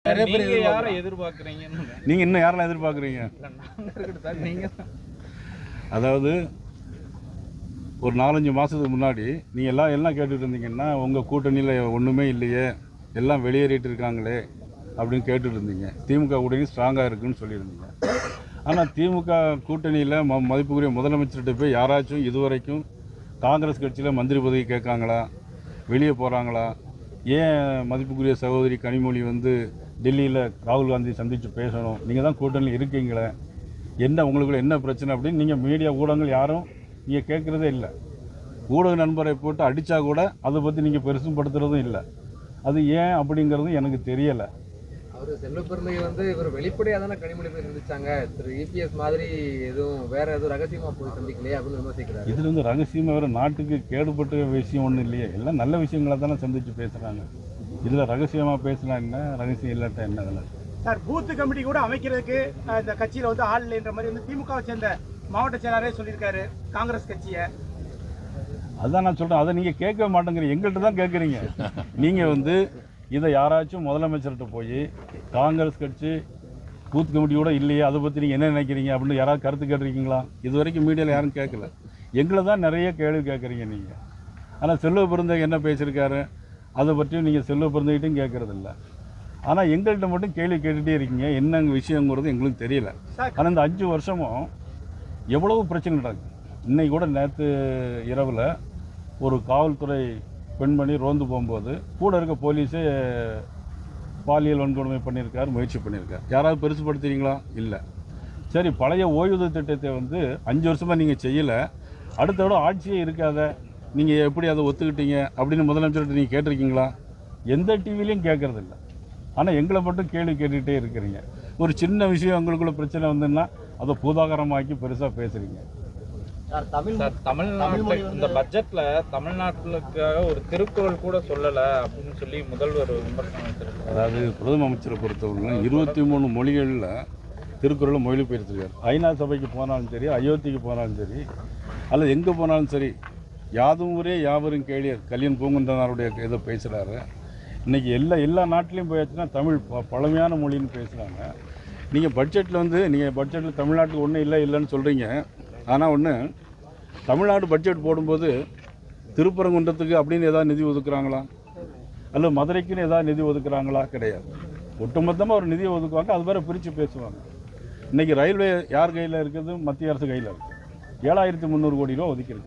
நிறைய பேர் யாரை எதிர்பார்க்குறீங்கன்னு நீங்கள் இன்னும் யாரெல்லாம் எதிர்பார்க்குறீங்க? அதாவது ஒரு 4-5 மாதத்துக்கு முன்னாடி நீங்கள் எல்லாம் கேட்டுட்டு இருந்தீங்கன்னா உங்கள் கூட்டணியில் ஒன்றுமே இல்லையே, எல்லாம் வெளியேறிட்டு இருக்காங்களே அப்படின்னு கேட்டுட்டு இருந்தீங்க. திமுக கூட்டணி ஸ்ட்ராங்காக இருக்குன்னு சொல்லியிருந்தீங்க. ஆனால் திமுக கூட்டணியில் மதிப்புக்குரிய முதலமைச்சர்கிட்ட போய் யாராச்சும் இதுவரைக்கும் காங்கிரஸ் கட்சியில் மந்திரி பதவி கேட்காங்களா, வெளியே போகிறாங்களா? ஏன் மதிப்புக்குரிய சகோதரி கனிமொழி டெல்லியில் ராகுல் காந்தி சந்தித்து பேசணும், நீங்கள் தான் கூட்டணியில் இருக்கீங்களே, என்ன உங்களுக்குள்ள என்ன பிரச்சனை அப்படின்னு நீங்கள் மீடியா ஊடகங்கள் யாரும் நீங்கள் கேட்குறதே இல்லை. ஊடக நண்பரை போட்டு அடித்தா கூட அதை பற்றி நீங்கள் பெருசும் படுத்துறதும் இல்லை. அது ஏன் அப்படிங்கிறதும் எனக்கு தெரியலை. அவர் செல்வ பெருந்தகை இவர் வெளிப்படையாக தானே கனிமொழி போய் சந்திச்சாங்க. திரு இபிஎஸ் மாதிரி எதுவும் ரகசியமாக போய் சந்திக்கலையே அப்படின்னு விமர்சிக்கிறார். இது ரகசியமாக வேறு நாட்டுக்கு கேடுபட்ட விஷயம் ஒன்றும் இல்லையே, எல்லாம் நல்ல விஷயங்களை தானே சந்தித்து பேசுகிறாங்க. இதில் ரகசியமாக பேசினா என்ன, ரகசியம் இல்லாட்டா என்ன? அதில் சார் பூத்து கமிட்டி கூட அமைக்கிறதுக்கு இந்த கட்சியில் ஆள் இல்லைன்ற மாதிரி திமுகவை சேர்ந்த மாவட்ட செயலாளரே சொல்லியிருக்காரு காங்கிரஸ் கட்சியை. அதுதான் நான் சொல்கிறேன், அதை நீங்கள் கேட்க மாட்டேங்கிறீங்க, எங்கள்கிட்ட தான் கேட்குறீங்க. நீங்கள் இதை யாராச்சும் முதலமைச்சர்கிட்ட போய் காங்கிரஸ் கட்சி பூத் கமிட்டியோட இல்லையே, அதை பற்றி நீங்கள் என்ன நினைக்கிறீங்க அப்படின்னு யாராவது கருத்து கேட்டிருக்கீங்களா? இது வரைக்கும் மீடியாவில் யாரும் கேட்கல. எங்களை தான் நிறைய கேள்வி கேட்குறீங்க நீங்கள். ஆனால் செல்வ பெருந்தகை என்ன பேசியிருக்காரு அதை பற்றியும் நீங்கள் செல்வ பெருந்தகிட்டையும் கேட்குறதில்ல. ஆனால் எங்கள்கிட்ட மட்டும் கேள்வி கேட்டுகிட்டே இருக்கீங்க. என்ன விஷயங்கிறது எங்களுக்கு தெரியல. ஆனால் இந்த 5 வருஷமும் எவ்வளவு பிரச்சனை நடக்குது. இன்றைக்கி கூட நேற்று இரவில் ஒரு காவல்துறை பெண்மணி ரோந்து போகும்போது கூட இருக்க போலீஸே பாலியல் வன்கொடுமை பண்ணியிருக்கார், முயற்சி பண்ணியிருக்கார். யாராவது பெருசுப்படுத்துறீங்களா? இல்லை. சரி, பழைய ஓய்வூதிய திட்டத்தை 5 வருஷமாக நீங்கள் செய்யலை, அடுத்த விட ஆட்சியே இருக்காத, நீங்கள் எப்படி அதை ஒத்துக்கிட்டீங்க அப்படின்னு முதலமைச்சர்கிட்ட நீங்கள் கேட்டிருக்கீங்களா? எந்த டிவிலையும் கேட்குறதில்ல. ஆனால் எங்களை மட்டும் கேள்வி கேட்டுக்கிட்டே இருக்கிறீங்க. ஒரு சின்ன விஷயம் உங்களுக்குள்ள பிரச்சனை வந்துன்னா அதை பூதாகரமாக்கி பெருசாக பேசுகிறீங்க. தமிழ்நாட்டில் இந்த பட்ஜெட்ல தமிழ்நாட்டுக்காக ஒரு திருக்குறள் கூட சொல்லலை அப்படின்னு சொல்லி முதல்வர் விமர்சனம் வச்சிருக்காரு. அதாவது பிரதம அமைச்சரை பொறுத்தவரை 23 மொழிகளில் திருக்குறளை மொழிபெயர்த்திருக்காரு. ஐநா சபைக்கு போனாலும் சரி, அயோத்திக்கு போனாலும் சரி, அல்லது எங்கே போனாலும் சரி, யாதும் ஊரே யாவரும் கேளியர் கல்யாண் பூங்குன்றனாருடைய இதை பேசுகிறாரு. இன்றைக்கி எல்லா நாட்டிலையும் போயாச்சுன்னா தமிழ் பழமையான மொழின்னு பேசுகிறாங்க. நீங்கள் பட்ஜெட்டில் தமிழ்நாட்டுக்கு ஒன்றும் இல்லைன்னு சொல்கிறீங்க. ஆனால் தமிழ்நாடு பட்ஜெட் போடும்போது திருப்பரங்குன்றத்துக்கு அப்படின்னு ஏதாவது நிதி ஒதுக்குறாங்களா, அல்லது மதுரைக்குன்னு ஏதாவது நிதி ஒதுக்குறாங்களா? கிடையாது. ஒட்டுமொத்தமாக ஒரு நிதியை ஒதுக்குவாங்க, அது வேறு பிரித்து பேசுவாங்க. இன்றைக்கி ரயில்வே யார் கையில் இருக்குது? மத்திய அரசு கையில் இருக்குது. 7300 கோடி ரூபா ஒதுக்கியிருக்கு.